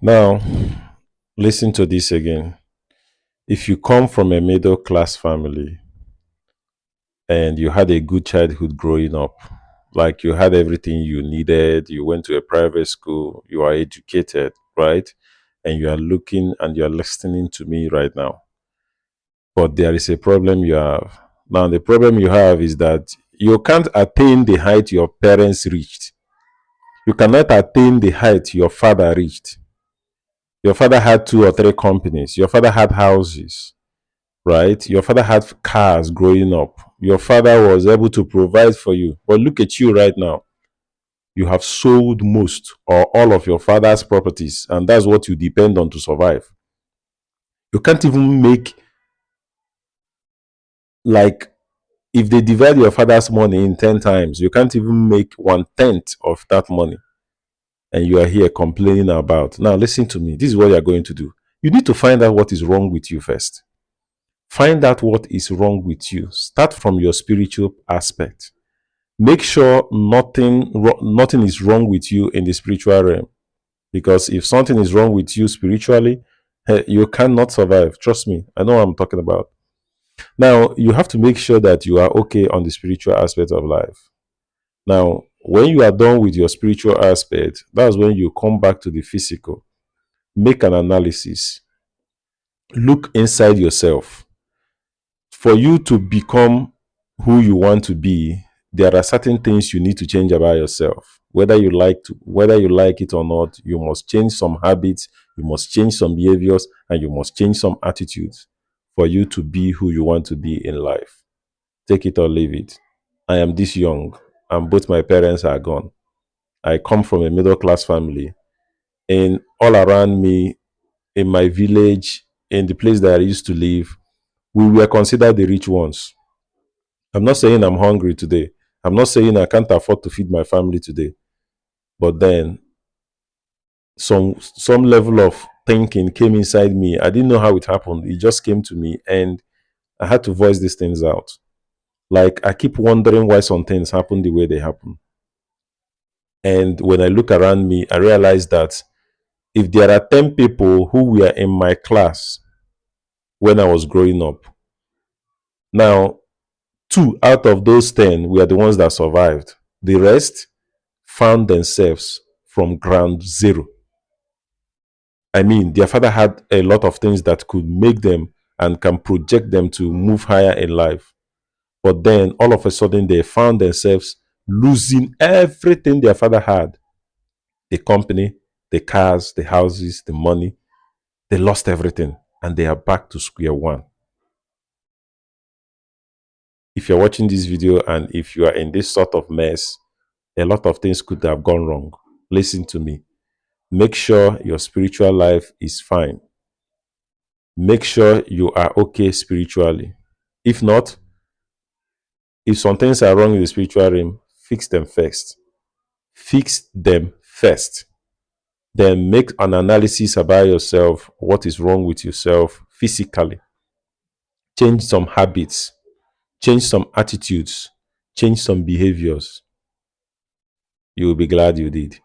Now, listen to this again. If you come from a middle class family and you had a good childhood growing up, like you had everything you needed, you went to a private school, you are educated, right? And you are looking and you are listening to me right now. But there is a problem you have. Now, the problem you have is that you can't attain the height your parents reached. You cannot attain the height your father reached. Your father had two or three companies. Your father had houses, right? Your father had cars growing up. Your father was able to provide for you. But look at you right now. You have sold most or all of your father's properties, and that's what you depend on to survive. You can't even make, like, if they divide your father's money in 10 times, you can't even make 1/10 of that money. And you are here complaining about. Now, listen to me. This is what you're going to do. You need to find out what is wrong with you first. Find out what is wrong with you. Start from your spiritual aspect. Make sure nothing is wrong with you in the spiritual realm. Because if something is wrong with you spiritually, you cannot survive. Trust me. I know what I'm talking about. Now, you have to make sure that you are okay on the spiritual aspect of life. Now, when you are done with your spiritual aspect, that's when you come back to the physical. Make an analysis. Look inside yourself. For you to become who you want to be, there are certain things you need to change about yourself. Whether you like it or not, you must change some habits, you must change some behaviors, and you must change some attitudes for you to be who you want to be in life. Take it or leave it. I am this young, and both my parents are gone. I come from a middle class family, and all around me, in my village, in the place that I used to live, we were considered the rich ones. I'm not saying I'm hungry today. I'm not saying I can't afford to feed my family today. But then some level of thinking came inside me. I didn't know how it happened. It just came to me and I had to voice these things out. Like I keep wondering why some things happen the way they happen. And when I look around me, I realize that if there are 10 people who were in my class when I was growing up, now two out of those 10 were the ones that survived. The rest found themselves from ground zero. I mean, their father had a lot of things that could make them and can project them to move higher in life. But then all of a sudden, they found themselves losing everything their father had: the company, the cars, the houses, the money. They lost everything and they are back to square one. If you're watching this video and if you are in this sort of mess, a lot of things could have gone wrong. Listen to me. Make sure your spiritual life is fine. Make sure you are okay spiritually. If not, if some things are wrong in the spiritual realm, fix them first. Fix them first. Then make an analysis about yourself, what is wrong with yourself physically. Change some habits, change some attitudes, change some behaviors. You will be glad you did.